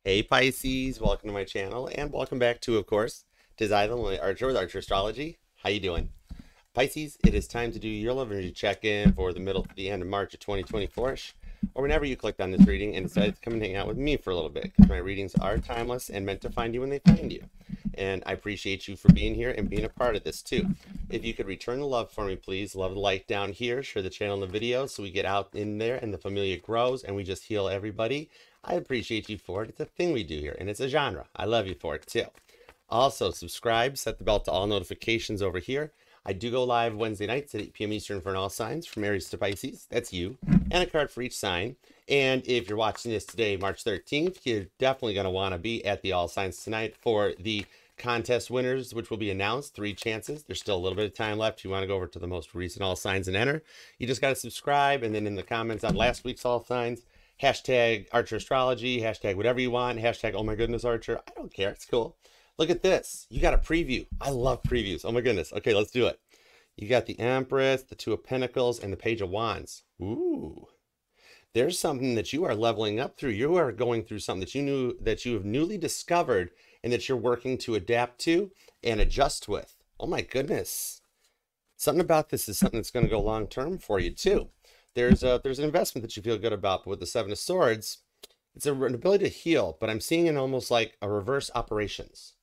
Hey Pisces, welcome to my channel and welcome back to, of course, Tis I the Lonely Archer with Archer Astrology. How you doing? Pisces, it is time to do your love energy check-in for the middle to the end of March of 2024-ish, or whenever you clicked on this reading and decided to come and hang out with me for a little bit, because my readings are timeless and meant to find you when they find you. And I appreciate you for being here and being a part of this too. If you could return the love for me, please. Love the like down here. Share the channel and the video so we get out in there and the familia grows and we just heal everybody. I appreciate you for it. It's a thing we do here and it's a genre. I love you for it too. Also, subscribe, set the bell to all notifications over here. I do go live Wednesday nights at 8 p.m. Eastern for an all signs from Aries to Pisces. That's you. And a card for each sign. And if you're watching this today, March 13th, you're definitely going to want to be at the all signs tonight for the contest winners, which will be announced. 3 chances. There's still a little bit of time left. You want to go over to the most recent all signs and enter. You just got to subscribe. And then in the comments on last week's all signs, hashtag Archer Astrology, hashtag whatever you want, hashtag oh my goodness Archer. I don't care. It's cool. Look at this. You got a preview. I love previews. Oh my goodness. Okay, let's do it. You got the Empress, the Two of Pentacles, and the Page of Wands. Ooh. There's something that you are leveling up through. You are going through something that you have newly discovered and that you're working to adapt to and adjust with. Oh my goodness. Something about this is something that's going to go long term for you too. There's an investment that you feel good about, but with the Seven of Swords, it's an ability to heal, but I'm seeing it almost like a reverse operations.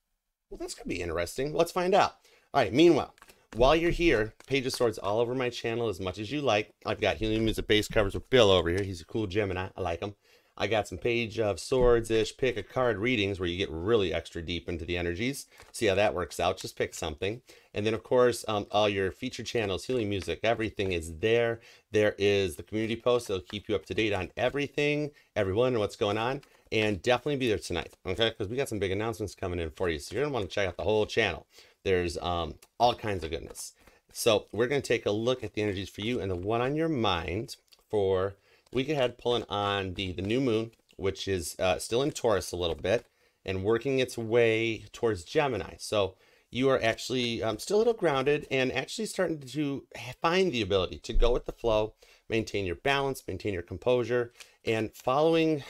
Well, that's going to be interesting. Let's find out. All right, meanwhile, while you're here, Page of Swords all over my channel as much as you like. I've got Healing Music base covers with Bill over here. He's a cool Gemini. I like him. I got some Page of Swords-ish pick a card readings where you get really extra deep into the energies. See how that works out. Just pick something. And then, of course, all your featured channels, Healing Music, everything is there. There is the community post that'll keep you up to date on everything, everyone, and what's going on. And definitely be there tonight, okay? Because we got some big announcements coming in for you. So you're going to want to check out the whole channel. There's all kinds of goodness. So we're going to take a look at the energies for you and the one on your mind for week ahead, pulling on the new moon, which is still in Taurus a little bit and working its way towards Gemini. So you are actually still a little grounded and actually starting to find the ability to go with the flow, maintain your balance, maintain your composure, and following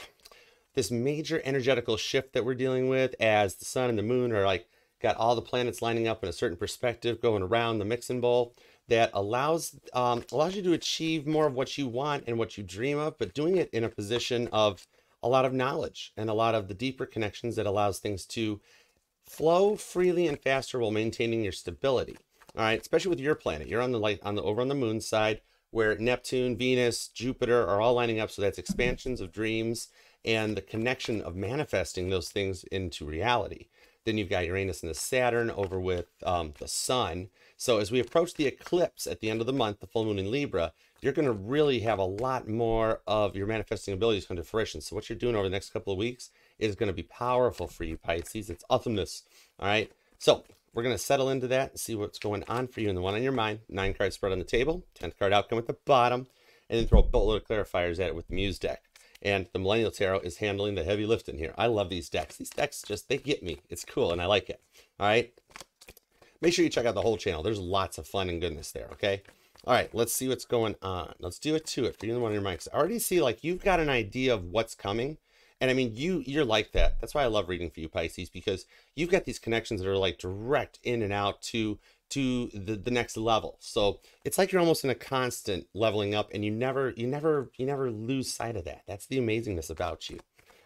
this major energetical shift that we're dealing with as the sun and the moon are like got all the planets lining up in a certain perspective going around the mixing bowl that allows you to achieve more of what you want and what you dream of, but doing it in a position of a lot of knowledge and a lot of the deeper connections that allows things to flow freely and faster while maintaining your stability. All right, especially with your planet. You're on the over on the moon side where Neptune, Venus, Jupiter are all lining up. So that's expansions of dreams and the connection of manifesting those things into reality. Then you've got Uranus and the Saturn over with the sun. So as we approach the eclipse at the end of the month, the full moon in Libra, you're going to really have a lot more of your manifesting abilities come to fruition. So what you're doing over the next couple of weeks is going to be powerful for you, Pisces. It's awesomeness. All right. So we're going to settle into that and see what's going on for you in the one on your mind. 9 cards spread on the table, 10th card outcome at the bottom, and then throw a boatload of clarifiers at it with the Muse deck. And the Millennial Tarot is handling the heavy lifting here. I love these decks. These decks just, they get me. It's cool and I like it. All right. Make sure you check out the whole channel. There's lots of fun and goodness there. Okay. All right. Let's see what's going on. Let's do it to it for you and the one on your mics. I already see like you've got an idea of what's coming. And I mean, you're like that. That's why I love reading for you, Pisces, because you've got these connections that are like direct in and out to the next level. So it's like you're almost in a constant leveling up and you never lose sight of that. That's the amazingness about you.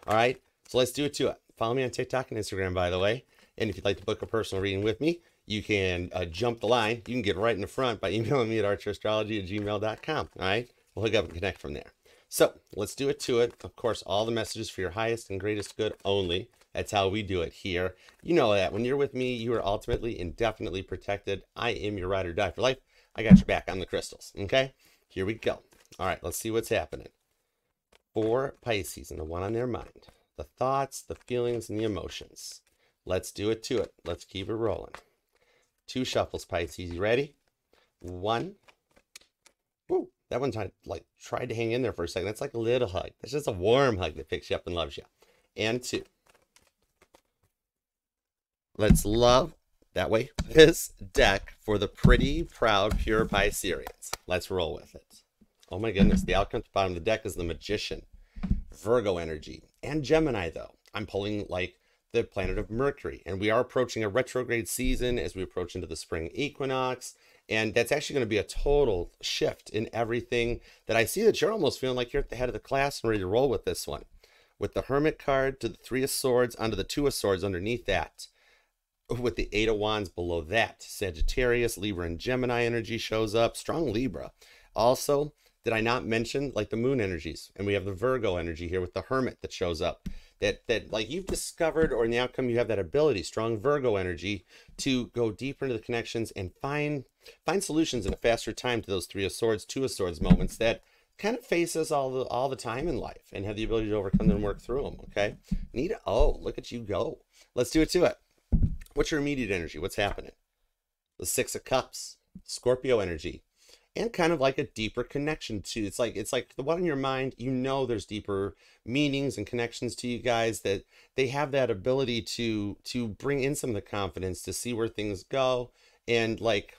All right. So let's do it to it. Follow me on TikTok and Instagram, by the way. And if you'd like to book a personal reading with me, you can jump the line. You can get right in the front by emailing me at archerastrology@gmail.com. All right. We'll hook up and connect from there. So let's do it to it. Of course, all the messages for your highest and greatest good only. That's how we do it here. You know that when you're with me, you are ultimately indefinitely protected. I am your ride or die for life. I got your back on the crystals. Okay, here we go. All right, let's see what's happening. For Pisces and the one on their mind, the thoughts, the feelings, and the emotions. Let's do it to it. Let's keep it rolling. 2 shuffles, Pisces. You ready? 1. Woo. That one tried to hang in there for a second. That's like a little hug. That's just a warm hug that picks you up and loves you. And 2. Let's love that way this deck for the pretty, proud, pure Pisceans. Let's roll with it. Oh my goodness. The outcome at the bottom of the deck is the Magician. Virgo energy. And Gemini, though. I'm pulling like the planet of Mercury, and we are approaching a retrograde season as we approach into the spring equinox. And that's actually going to be a total shift in everything that I see, that you're almost feeling like you're at the head of the class and ready to roll with this one. With the Hermit card to the Three of Swords onto the Two of Swords underneath that. With the Eight of Wands below that. Sagittarius, Libra, and Gemini energy shows up. Strong Libra. Also, did I not mention like the moon energies? And we have the Virgo energy here with the Hermit that shows up. That like you've discovered, or in the outcome you have that ability, strong Virgo energy, to go deeper into the connections and find solutions in a faster time to those Three of Swords, Two of Swords moments that kind of face us all the time in life, and have the ability to overcome them and work through them. Okay, neat. Oh, look at you go. Let's do it to it. What's your immediate energy? What's happening? The Six of Cups, Scorpio energy. And kind of like a deeper connection to, it's like the one in your mind, you know, there's deeper meanings and connections to you guys, that they have that ability to bring in some of the confidence to see where things go. And like,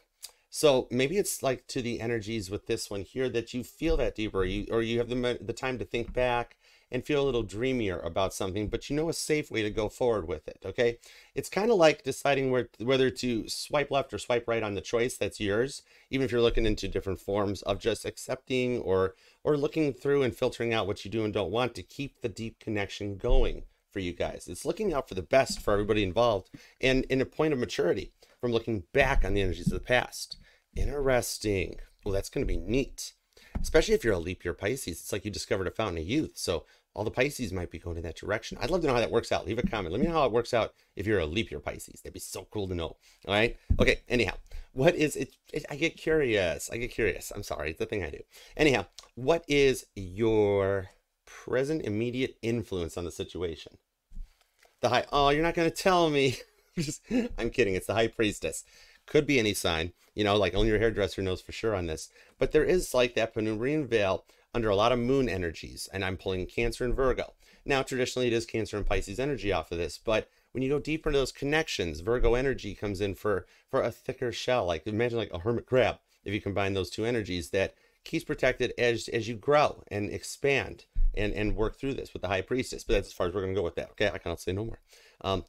so maybe it's like to the energies with this one here that you feel that deeper, or you have the time to think back and feel a little dreamier about something, but you know a safe way to go forward with it. Okay, it's kind of like deciding whether to swipe left or swipe right on the choice that's yours, even if you're looking into different forms of just accepting or looking through and filtering out what you do and don't want to keep the deep connection going for you guys. It's looking out for the best for everybody involved, and in a point of maturity from looking back on the energies of the past. Interesting. Well, that's going to be neat, especially if you're a leap year Pisces. It's like you discovered a fountain of youth, so all the Pisces might be going in that direction. I'd love to know how that works out. Leave a comment. Let me know how it works out if you're a leap year Pisces. That'd be so cool to know. All right. Okay. Anyhow, what is it? I get curious. I'm sorry. It's the thing I do. Anyhow, what is your present immediate influence on the situation? The high. Oh, you're not going to tell me. I'm kidding. It's the High Priestess. Could be any sign, you know, like only your hairdresser knows for sure on this. But there is like that penumbran veil under a lot of moon energies, and I'm pulling Cancer and Virgo. Now, traditionally, it is Cancer and Pisces energy off of this, but when you go deeper into those connections, Virgo energy comes in for a thicker shell. Like imagine like a hermit crab, if you combine those two energies, that keeps protected as you grow and expand and work through this with the High Priestess. But that's as far as we're going to go with that. Okay, I cannot say no more.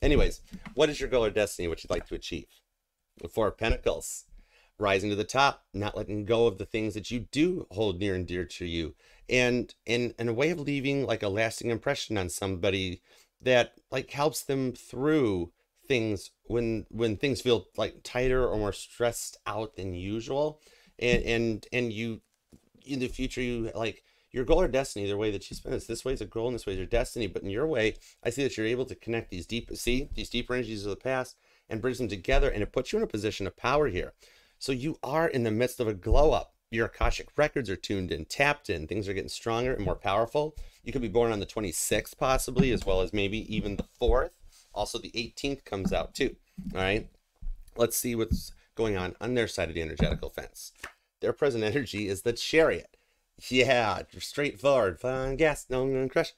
Anyways, what is your goal or destiny, what you'd like to achieve? The Four of Pentacles. Rising to the top, not letting go of the things that you do hold near and dear to you, and a way of leaving like a lasting impression on somebody that like helps them through things when things feel like tighter or more stressed out than usual, and you in the future, you like your goal or destiny, the way that you spend this way is a goal and this way is your destiny. But in your way, I see that you're able to connect these deeper energies of the past and bridge them together, and it puts you in a position of power here. So you are in the midst of a glow up. Your Akashic records are tuned in, tapped in. Things are getting stronger and more powerful. You could be born on the 26th possibly, as well as maybe even the 4th. Also the 18th comes out too. All right. Let's see what's going on their side of the energetical fence. Their present energy is the Chariot. Yeah, straightforward, fun gas, no crush.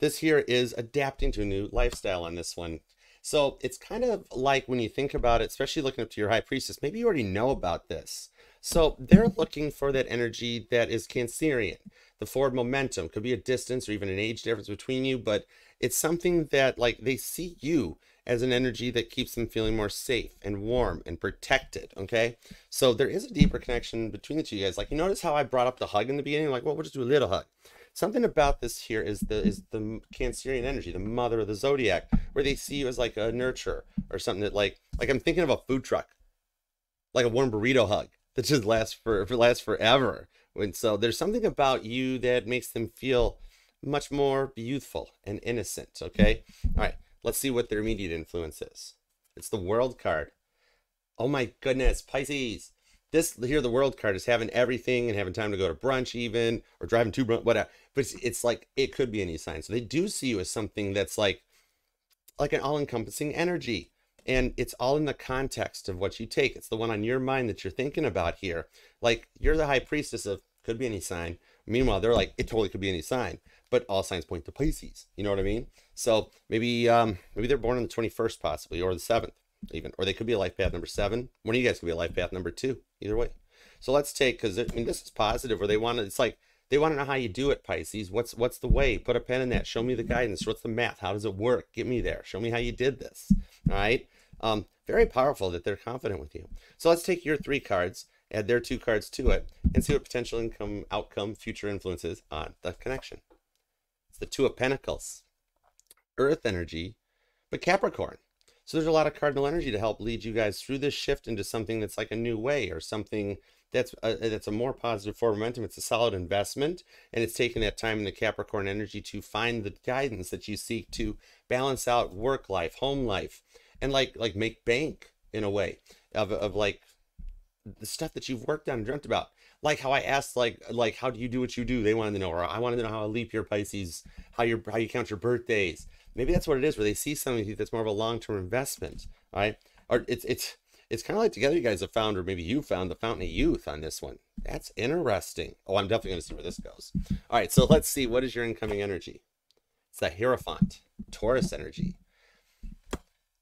This here is adapting to a new lifestyle on this one. So it's kind of like when you think about it, especially looking up to your High Priestess, maybe you already know about this. So they're looking for that energy that is Cancerian. The forward momentum could be a distance or even an age difference between you, but it's something that like they see you as an energy that keeps them feeling more safe and warm and protected. Okay. So there is a deeper connection between the two guys. Like you notice how I brought up the hug in the beginning, like, well, we'll just do a little hug. Something about this here is the Cancerian energy, the mother of the zodiac, where they see you as like a nurturer or something that like I'm thinking of a food truck, like a warm burrito hug that just lasts forever. And so there's something about you that makes them feel much more youthful and innocent. Okay. All right. Let's see what their immediate influence is. It's the World card. Oh my goodness, Pisces. This here, the World card is having everything and having time to go to brunch even, or driving to brunch, whatever. But it's like, it could be any sign. So they do see you as something that's like an all-encompassing energy. And it's all in the context of what you take. It's the one on your mind that you're thinking about here. Like you're the High Priestess of could be any sign. Meanwhile, they're like, it totally could be any sign. But all signs point to Pisces. You know what I mean? So maybe they're born on the 21st possibly, or the 7th even. Or they could be a life path number 7. One of you guys could be a life path number 2. Either way. So let's take, because I mean, this is positive, where they want to, it's like They want to know how you do it, Pisces. What's the way? Put a pen in that. Show me the guidance. What's the math? How does it work? Get me there. Show me how you did this. All right. Very powerful that they're confident with you. So let's take your 3 cards, add their 2 cards to it, and see what potential income, outcome, future influences on the connection. It's the 2 of Pentacles, Earth energy, but Capricorn. So there's a lot of cardinal energy to help lead you guys through this shift into something that's like a new way, or something that's a more positive forward momentum. It's a solid investment, and it's taking that time in the Capricorn energy to find the guidance that you seek to balance out work life, home life, and like make bank in a way of like the stuff that you've worked on and dreamt about. Like how I asked, like how do you do what you do? They wanted to know, or I wanted to know how a leap year, Pisces, how you count your birthdays. Maybe that's what it is, where they see something that's more of a long-term investment, right? Or it's kind of like together you guys have found, or maybe you found the fountain of youth on this one. That's interesting. Oh, I'm definitely going to see where this goes. All right, so let's see. What is your incoming energy? It's the Hierophant, Taurus energy.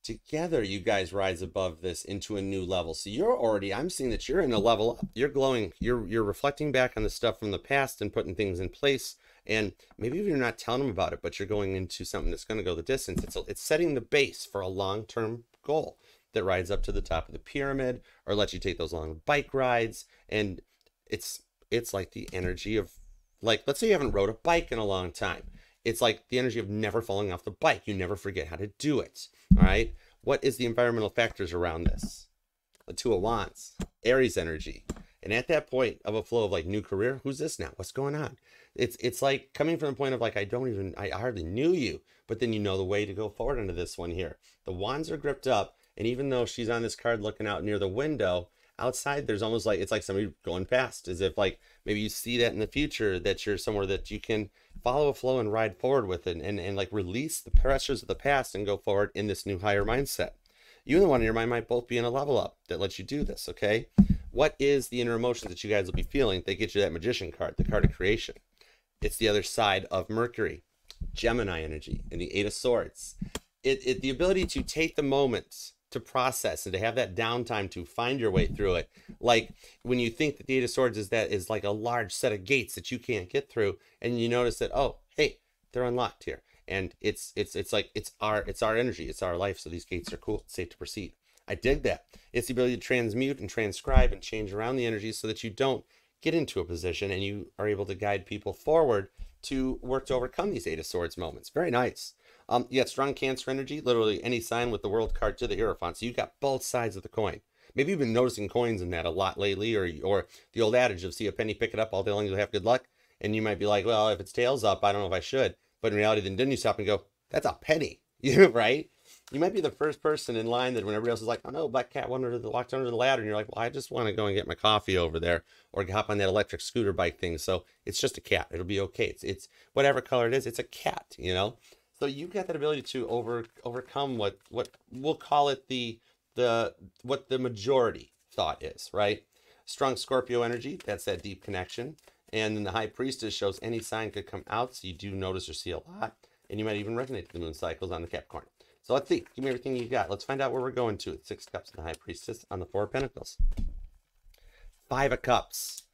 Together, you guys rise above this into a new level. So you're already, I'm seeing that you're in a level up. You're glowing. You're reflecting back on the stuff from the past and putting things in place. And maybe you're not telling them about it, but you're going into something that's going to go the distance. It's setting the base for a long-term goal that rides up to the top of the pyramid, or lets you take those long bike rides. And it's like the energy of, like, let's say you haven't rode a bike in a long time. It's like the energy of never falling off the bike. You never forget how to do it. All right. What is the environmental factors around this? The 2 of Wands, Aries energy. And at that point of a flow of like new career, who's this now? What's going on? It's like coming from the point of like, I hardly knew you, but then you know the way to go forward into this one here. The wands are gripped up. And even though she's on this card looking out near the window, outside there's almost like, it's like somebody going past, as if like maybe you see that in the future, that you're somewhere that you can follow a flow and ride forward with it, and like release the pressures of the past and go forward in this new higher mindset. You and the one in your mind might both be in a level up that lets you do this. Okay, what is the inner emotions that you guys will be feeling? They get you that Magician card, the card of creation. It's the other side of Mercury, Gemini energy, and the 8 of Swords. The ability to take the moment to process and to have that downtime to find your way through it. Like when you think that the 8 of Swords is like a large set of gates that you can't get through, and you notice that, oh, hey, they're unlocked here. And it's like, it's our energy, it's our life. So these gates are cool, it's safe to proceed. I dig that. It's the ability to transmute and transcribe and change around the energy so that you don't get into a position, and you are able to guide people forward to work to overcome these 8 of Swords moments. Very nice. You got strong Cancer energy, literally any sign with the World card to the Hierophant. So you got both sides of the coin. Maybe you've been noticing coins in that a lot lately, or the old adage of see a penny, pick it up, all day long you'll have good luck. And you might be like, well, if it's tails up, I don't know if I should. But in reality, then you stop and go, that's a penny, right? You might be the first person in line that when everybody else is like, oh no, black cat walked under the ladder, and you're like, well, I just want to go and get my coffee over there, or hop on that electric scooter bike thing. So it's just a cat. It'll be okay. It's whatever color it is. It's a cat, you know? So you've got that ability to overcome what we'll call it what the majority thought is, right? Strong Scorpio energy, that's that deep connection. And then the High Priestess shows any sign could come out, so you do notice or see a lot. And you might even resonate the moon cycles on the Capricorn. So let's see. Give me everything you got. Let's find out where we're going to. 6 cups and the High Priestess on the 4 of Pentacles. 5 of Cups.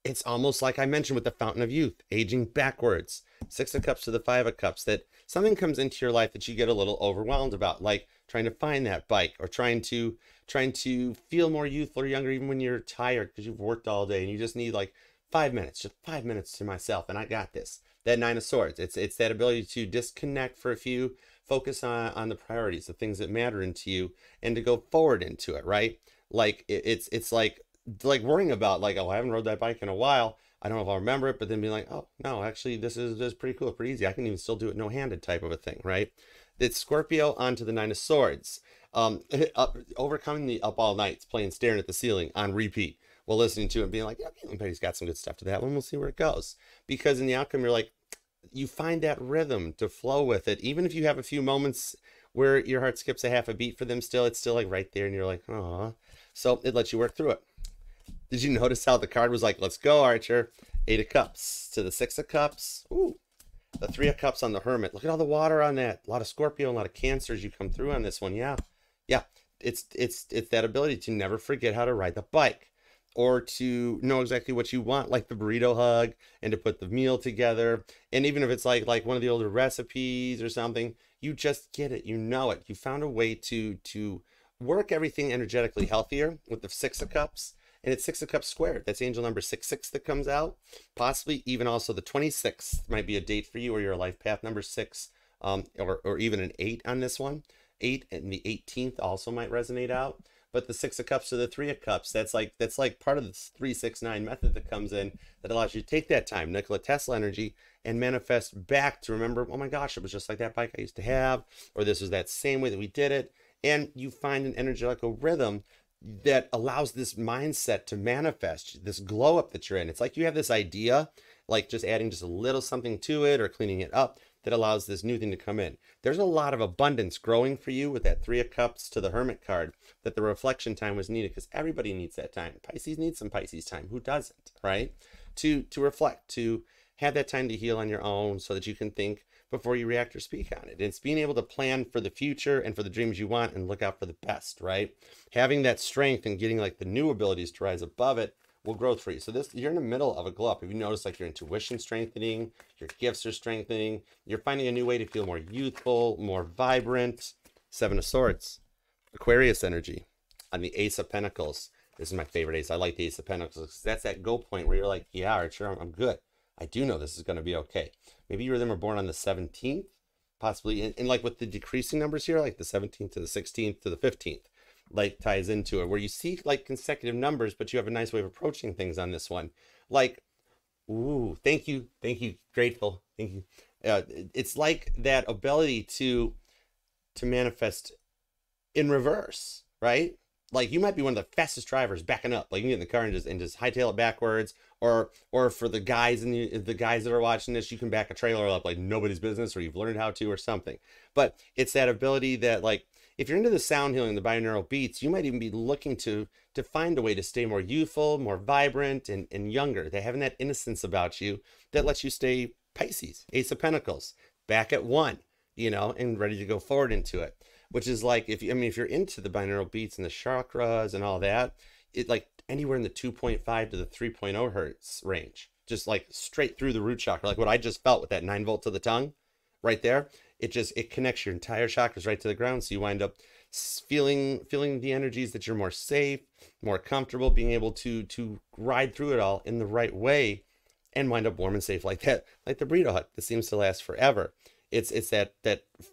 It's almost like I mentioned with the Fountain of Youth, aging backwards. 6 of Cups to the 5 of Cups, that something comes into your life that you get a little overwhelmed about, like trying to find that bike, or trying to feel more youthful or younger even when you're tired because you've worked all day and you just need like 5 minutes, just 5 minutes to myself, and I got this. That 9 of Swords, it's that ability to disconnect for a few, focus on the priorities, the things that matter into you, and to go forward into it, right? Like it's like worrying about like, oh, I haven't rode that bike in a while, I don't know if I'll remember it, but then being like, oh no, actually this is pretty cool, pretty easy, I can even still do it no-handed type of a thing, right? It's Scorpio onto the 9 of Swords, overcoming the up all nights, playing staring at the ceiling on repeat while listening to it and being like, yeah, everybody's got some good stuff to that one, we'll see where it goes. Because in the outcome, you're like, you find that rhythm to flow with it. Even if you have a few moments where your heart skips a half a beat for them still, it's still like right there and you're like, oh. So it lets you work through it. Did you notice how the card was like, let's go, Archer? 8 of Cups to the 6 of Cups. Ooh, the 3 of Cups on the Hermit. Look at all the water on that. A lot of Scorpio, a lot of Cancers you come through on this one. Yeah. It's that ability to never forget how to ride the bike. or to know exactly what you want, like the burrito hug, and to put the meal together. And even if it's like one of the older recipes or something, you just get it, you know it. You found a way to work everything energetically healthier with the Six of Cups. And it's Six of Cups squared. That's angel number 66 that comes out. Possibly even also the 26th might be a date for you, or your life path number 6, or even an 8 on this one. 8 and the 18th also might resonate out. But the Six of Cups or the Three of Cups, that's like part of the 369 method that comes in, that allows you to take that time, Nikola Tesla energy, and manifest back to remember, oh my gosh, it was just like that bike I used to have, or this was that same way that we did it. And you find an energetical rhythm that allows this mindset to manifest, this glow up that you're in. It's like you have this idea, like just adding just a little something to it or cleaning it up, that allows this new thing to come in. There's a lot of abundance growing for you with that Three of Cups to the Hermit card, that the reflection time was needed, because everybody needs that time. Pisces needs some Pisces time. Who doesn't, right? To reflect, to have that time to heal on your own, so that you can think before you react or speak on it. It's being able to plan for the future and for the dreams you want and look out for the best, right? Having that strength and getting like the new abilities to rise above it will grow for you. So this, you're in the middle of a glow up. If you notice, like your intuition strengthening, your gifts are strengthening, you're finding a new way to feel more youthful, more vibrant. Seven of Swords, Aquarius energy on the Ace of Pentacles. This is my favorite ace. I like the Ace of Pentacles because that's that go point where you're like, yeah, Archer, I'm good. I do know this is going to be okay. Maybe you or them were born on the 17th, possibly, and like with the decreasing numbers here, like the 17th to the 16th to the 15th, like ties into it, where you see like consecutive numbers, but you have a nice way of approaching things on this one. Like, ooh, thank you, grateful, thank you. It's like that ability to manifest in reverse, right? Like you might be one of the fastest drivers backing up, like you can get in the car and just hightail it backwards, or for the guys the guys that are watching this, you can back a trailer up like nobody's business, or you've learned how to or something. But it's that ability that, like, if you're into the sound healing, the binaural beats, you might even be looking to find a way to stay more youthful, more vibrant, and younger. They're having that innocence about you that lets you stay Pisces, Ace of Pentacles, back at 1, you know, and ready to go forward into it. Which is like, if you're into the binaural beats and the chakras and all that, it like anywhere in the 2.5 to the 3.0 hertz range, just like straight through the root chakra, like what I just felt with that 9 volt to the tongue right there. It connects your entire chakras right to the ground. So you wind up feeling the energies that you're more safe, more comfortable, being able to ride through it all in the right way, and wind up warm and safe like that, like the burrito hut that seems to last forever. It's that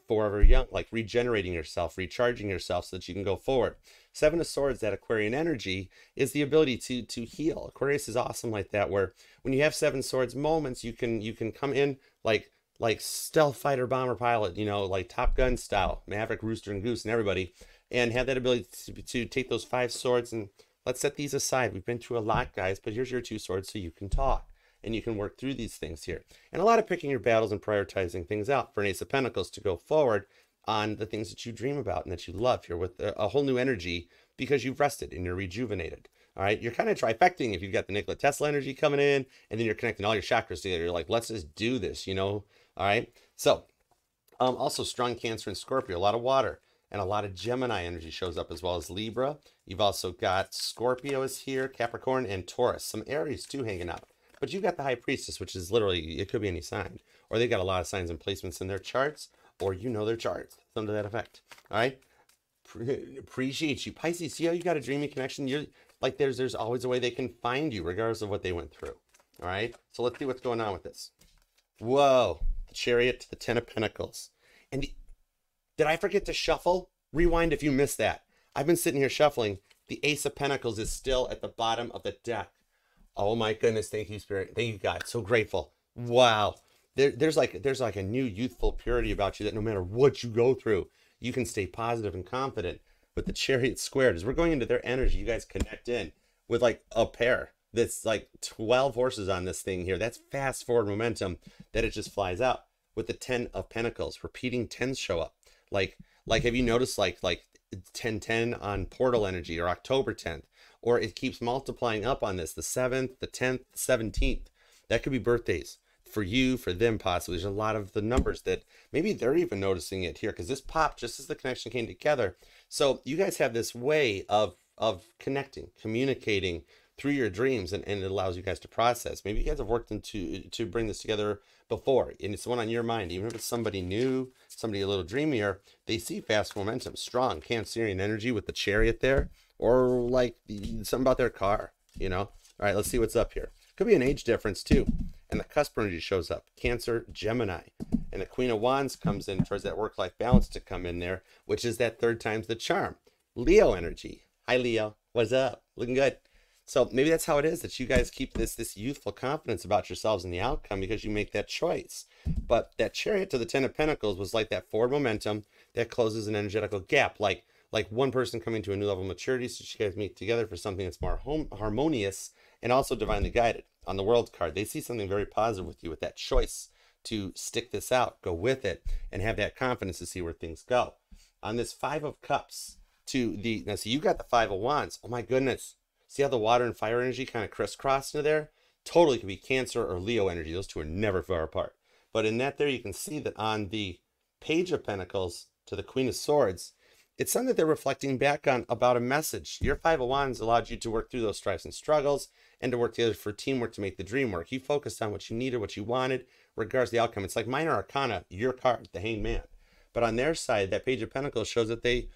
forever young, like regenerating yourself, recharging yourself so that you can go forward. Seven of Swords, that Aquarian energy, is the ability to heal. Aquarius is awesome like that, where when you have Seven Swords moments, you can come in like stealth fighter bomber pilot, you know, like Top Gun style, Maverick, Rooster, and Goose, and everybody, and have that ability to take those 5 swords and let's set these aside. We've been through a lot, guys, but here's your 2 swords so you can talk. And you can work through these things here. And a lot of picking your battles and prioritizing things out for an Ace of Pentacles to go forward on the things that you dream about and that you love. You're with a whole new energy because you've rested and you're rejuvenated. All right. You're kind of trifecting if you've got the Nikola Tesla energy coming in, and then you're connecting all your chakras together. You're like, let's just do this, you know? All right. So also strong Cancer and Scorpio, a lot of water, and a lot of Gemini energy shows up, as well as Libra. You've also got Scorpio is here, Capricorn, and Taurus. Some Aries too hanging out. But you got the High Priestess, which is literally, it could be any sign. Or they got a lot of signs and placements in their charts, or you know their charts. Something to that effect. All right? Appreciate you. Pisces, see how you got a dreamy connection? You're like, there's always a way they can find you, regardless of what they went through. All right? So let's see what's going on with this. Whoa. The Chariot to the 10 of Pentacles. And did I forget to shuffle? Rewind if you missed that. I've been sitting here shuffling. The Ace of Pentacles is still at the bottom of the deck. Oh my goodness, thank you, Spirit. Thank you, God. So grateful. Wow. There's like a new youthful purity about you that no matter what you go through, you can stay positive and confident. With the Chariot squared, as we're going into their energy, you guys connect in with like a pair that's like 12 horses on this thing here. That's fast forward momentum that it just flies out. With the 10 of Pentacles, repeating 10s show up. Like have you noticed like 1010 on portal energy, or October 10th? Or it keeps multiplying up on this, the 7th, the 10th, 17th. That could be birthdays for you, for them possibly. There's a lot of the numbers that maybe they're even noticing it here, because this popped just as the connection came together. So you guys have this way of connecting, communicating through your dreams, and it allows you guys to process. Maybe you guys have worked to bring this together before, and it's one on your mind. Even if it's somebody new, somebody a little dreamier, they see fast momentum, strong Cancerian energy with the Chariot there, or like something about their car, you know. All right, let's see what's up here. Could be an age difference too. And the cusp energy shows up, Cancer, Gemini. And the Queen of Wands comes in towards that work-life balance to come in there, which is that third time's the charm. Leo energy. Hi, Leo. What's up? Looking good. So maybe that's how it is, that you guys keep this youthful confidence about yourselves and the outcome because you make that choice. But that Chariot to the Ten of Pentacles was like that forward momentum that closes an energetical gap, like one person coming to a new level of maturity, so you guys meet together for something that's more harmonious and also divinely guided. On the World card, they see something very positive with you, with that choice to stick this out, go with it, and have that confidence to see where things go. On this Five of Cups to the, now see, you got the Five of Wands. Oh my goodness. See how the water and fire energy kind of crisscrossed into there? Totally could be Cancer or Leo energy. Those two are never far apart. But in that there, you can see that on the Page of Pentacles to the Queen of Swords, it's something that they're reflecting back on about a message. Your Five of Wands allowed you to work through those strifes and struggles and to work together for teamwork to make the dream work. You focused on what you needed, what you wanted, regardless of the outcome. It's like Minor Arcana, your card, the Hanged Man. But on their side, that Page of Pentacles shows that they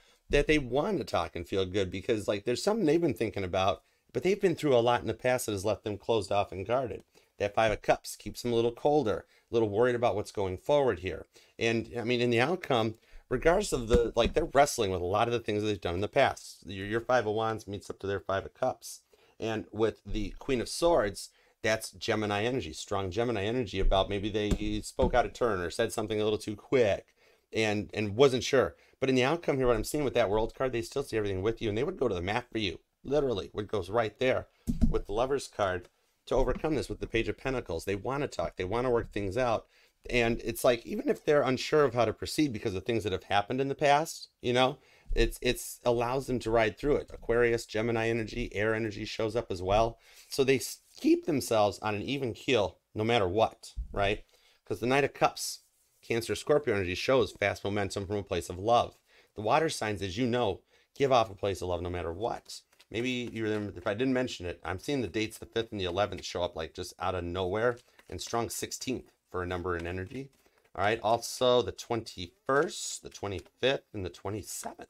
want to talk and feel good because like there's something they've been thinking about, but they've been through a lot in the past that has left them closed off and guarded. That Five of Cups keeps them a little colder, a little worried about what's going forward here. And I mean, in the outcome, regardless of the, like, they're wrestling with a lot of the things that they've done in the past. Your Five of Wands meets up to their Five of Cups. And with the Queen of Swords, that's Gemini energy, strong Gemini energy about maybe they spoke out of turn or said something a little too quick and wasn't sure. But in the outcome here, what I'm seeing with that World card, they still see everything with you, and they would go to the mat for you, literally, what goes right there. With the Lovers card, to overcome this with the Page of Pentacles, they want to talk, they want to work things out. And it's like, even if they're unsure of how to proceed because of things that have happened in the past, you know, it's allows them to ride through it. Aquarius, Gemini energy, air energy shows up as well. So they keep themselves on an even keel no matter what, right? Because the Knight of Cups, Cancer, Scorpio energy shows fast momentum from a place of love. The water signs, as you know, give off a place of love no matter what. Maybe you remember, if I didn't mention it, I'm seeing the dates, the 5th and the 11th show up like just out of nowhere, and strong 16th for a number and energy. All right, also the 21st, the 25th, and the 27th.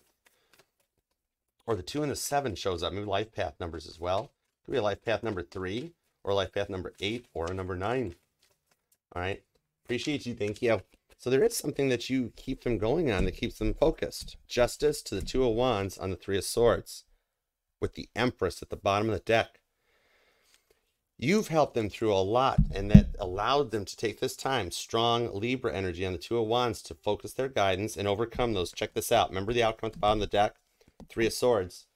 Or the 2 and the 7 shows up. Maybe life path numbers as well. Could be a life path number 3, or life path number 8, or a number 9. All right, appreciate you, thank you. So there is something that you keep them going on that keeps them focused. Justice to the Two of Wands on the Three of Swords, with the Empress at the bottom of the deck. You've helped them through a lot, and that allowed them to take this time, strong Libra energy on the Two of Wands, to focus their guidance and overcome those. Check this out. Remember the outcome at the bottom of the deck? Three of Swords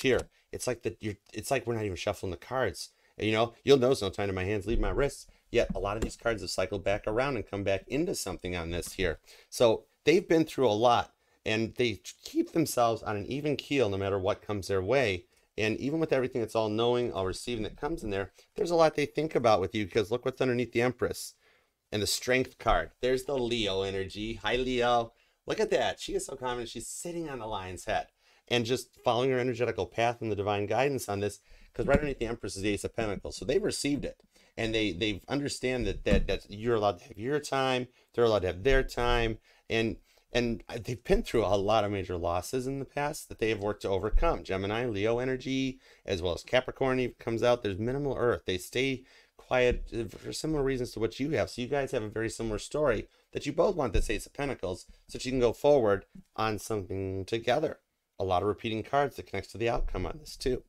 here. It's like it's like we're not even shuffling the cards. You know, you'll notice no time to my hands leave my wrists. Yet a lot of these cards have cycled back around and come back into something on this here. So they've been through a lot, and they keep themselves on an even keel no matter what comes their way. And even with everything that's all knowing, all receiving that comes in there, there's a lot they think about with you, because look what's underneath the Empress and the Strength card. There's the Leo energy. Hi, Leo. Look at that. She is so confident. She's sitting on the lion's head and just following her energetical path and the divine guidance on this, because right underneath the Empress is the Ace of Pentacles. So they've received it, and they understand that you're allowed to have your time. They're allowed to have their time. And they've been through a lot of major losses in the past that they have worked to overcome. Gemini, Leo energy, as well as Capricorn comes out. There's minimal Earth. They stay quiet for similar reasons to what you have. So you guys have a very similar story, that you both want this Ace of Pentacles so that you can go forward on something together. A lot of repeating cards that connects to the outcome on this too.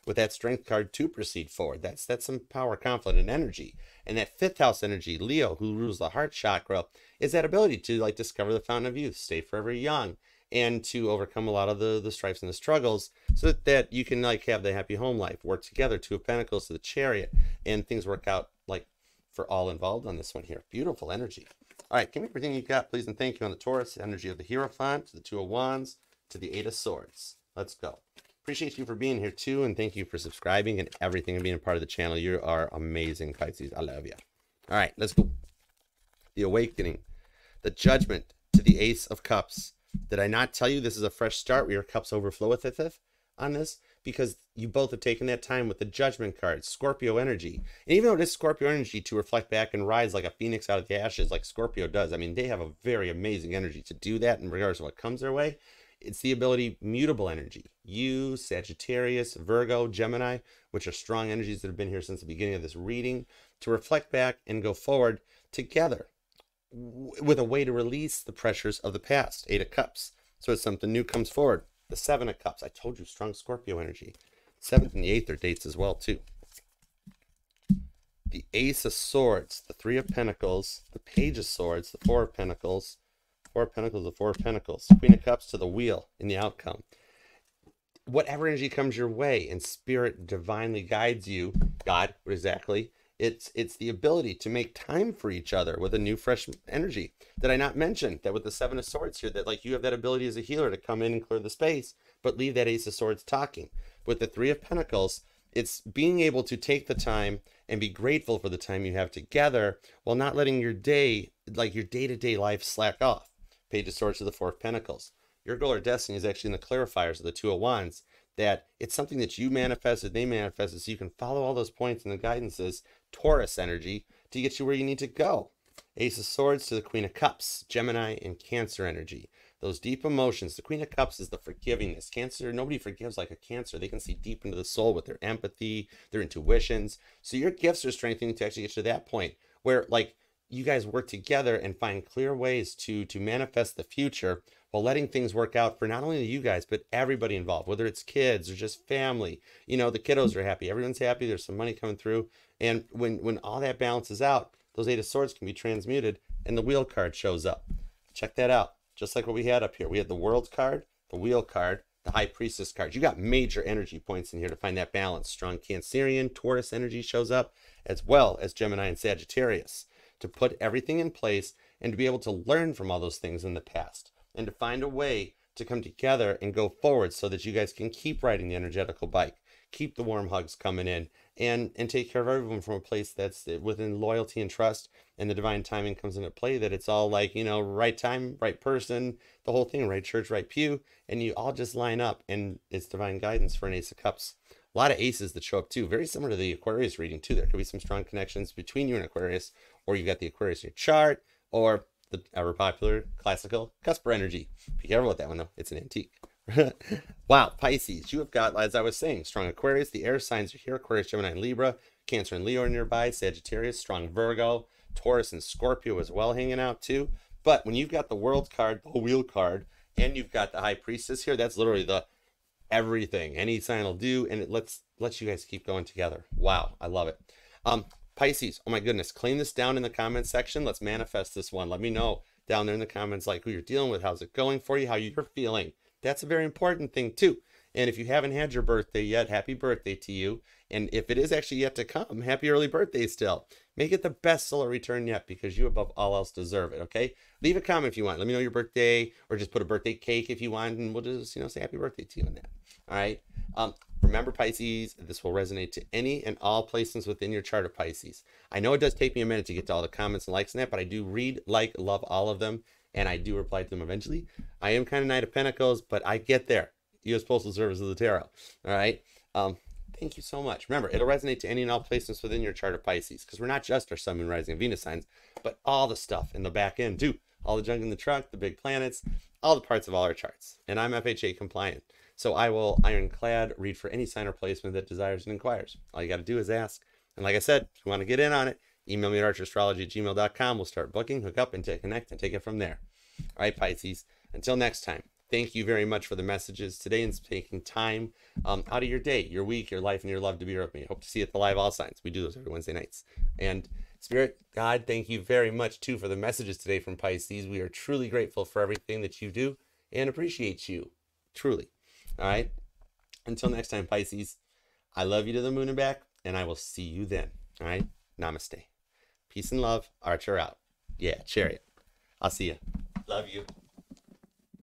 With that Strength card to proceed forward. That's some power, confidence, and energy. And that 5th house energy, Leo, who rules the heart chakra, is that ability to like discover the fountain of youth, stay forever young, and to overcome a lot of the strifes and the struggles, so that you can like have the happy home life, work together. Two of Pentacles to the Chariot, and things work out like for all involved on this one here. Beautiful energy. All right, give me everything you got, please, and thank you on the Taurus energy of the Hierophant, to the Two of Wands, to the Eight of Swords. Let's go. Appreciate you for being here too, and thank you for subscribing and everything and being a part of the channel. You are amazing, Pisces. I love you. All right, let's go. The Awakening, the Judgment to the Ace of Cups. Did I not tell you this is a fresh start where your cups overflow with it? on this because you both have taken that time with the Judgment card, Scorpio energy. And even though it is Scorpio energy to reflect back and rise like a phoenix out of the ashes, like Scorpio does, I mean, they have a very amazing energy to do that in regards to what comes their way. It's the ability, mutable energy. You, Sagittarius, Virgo, Gemini, which are strong energies that have been here since the beginning of this reading, to reflect back and go forward together with a way to release the pressures of the past. 8 of Cups. So as something new comes forward. The 7 of Cups. I told you, strong Scorpio energy. 7th and the 8th are dates as well, too. The Ace of Swords. The 3 of Pentacles. The Page of Swords. The 4 of Pentacles. 4 of Pentacles. The 4 of Pentacles. Queen of Cups to the Wheel in the outcome. Whatever energy comes your way and Spirit divinely guides you, God, exactly, it's the ability to make time for each other with a new, fresh energy. Did I not mention that with the 7 of Swords here, that like you have that ability as a healer to come in and clear the space, but leave that Ace of Swords talking? With the 3 of Pentacles, it's being able to take the time and be grateful for the time you have together while not letting your day, like your day-to-day life, slack off. Page of Swords to the 4 of Pentacles. Your goal or destiny is actually in the clarifiers of the 2 of Wands, that it's something that you manifested, they manifested, so you can follow all those points and the guidances, Taurus energy, to get you where you need to go. Ace of Swords to the Queen of Cups, Gemini and Cancer energy. Those deep emotions. The Queen of Cups is the forgivingness. Cancer, nobody forgives like a Cancer. They can see deep into the soul with their empathy, their intuitions. So your gifts are strengthening to actually get to that point where, like, you guys work together and find clear ways to manifest the future while letting things work out for not only you guys, but everybody involved, whether it's kids or just family. You know, the kiddos are happy. Everyone's happy. There's some money coming through. And when all that balances out, those 8 of Swords can be transmuted and the Wheel card shows up. Check that out. Just like what we had up here. We had the World card, the Wheel card, the High Priestess card. You got major energy points in here to find that balance. Strong Cancerian, Taurus energy shows up, as well as Gemini and Sagittarius, to put everything in place and to be able to learn from all those things in the past and to find a way to come together and go forward so that you guys can keep riding the energetical bike, keep the warm hugs coming in, and take care of everyone from a place that's within loyalty and trust, and the divine timing comes into play, that it's all like, you know, right time, right person, the whole thing, right church, right pew, and you all just line up, and it's divine guidance for an Ace of Cups. A lot of aces that show up too, very similar to the Aquarius reading too. There could be some strong connections between you and Aquarius, or you got the Aquarius in your chart, or the ever popular classical Cusper energy. Be careful with that one though, it's an antique. Wow, Pisces, you have got, as I was saying, strong Aquarius. The air signs are here: Aquarius, Gemini, and Libra. Cancer and Leo are nearby. Sagittarius, strong Virgo. Taurus and Scorpio as well hanging out too. But when you've got the World card, the Wheel card, and you've got the High Priestess here, that's literally the everything. Any sign will do, and it lets you guys keep going together. Wow, I love it. Pisces, oh my goodness, claim this down in the comments section. Let's manifest this one. Let me know down there in the comments, like, who you're dealing with, how's it going for you, how you're feeling. That's a very important thing too. And if you haven't had your birthday yet, happy birthday to you. And if it is actually yet to come, happy early birthday still. Make it the best solar return yet, because you above all else deserve it, okay? Leave a comment if you want. Let me know your birthday, or just put a birthday cake if you want, and we'll just, you know, say happy birthday to you on that. All right? Remember, Pisces, this will resonate to any and all placements within your chart of Pisces. I know it does take me a minute to get to all the comments and likes and that, but I do read, like, love all of them, and I do reply to them eventually. I am kind of Knight of Pentacles, but I get there. U.S. Postal Service of the Tarot. All right? Thank you so much. Remember, it'll resonate to any and all placements within your chart of Pisces, because we're not just our Sun, Moon, Rising, and Venus signs, but all the stuff in the back end too. All the junk in the trunk, the big planets, all the parts of all our charts. And I'm FHA compliant, so I will ironclad read for any sign or placement that desires and inquires. All you got to do is ask. And like I said, if you want to get in on it, email me at archerastrology@gmail.com. We'll start booking, hook up, and connect, and take it from there. All right, Pisces. Until next time. Thank you very much for the messages today and taking time out of your day, your week, your life, and your love to be here with me. Hope to see you at the live all signs. We do those every Wednesday nights. And Spirit, God, thank you very much too for the messages today from Pisces. We are truly grateful for everything that you do and appreciate you, truly. All right. Until next time, Pisces, I love you to the moon and back, and I will see you then. All right. Namaste. Peace and love. Archer out. Yeah, Chariot. I'll see you. Love you.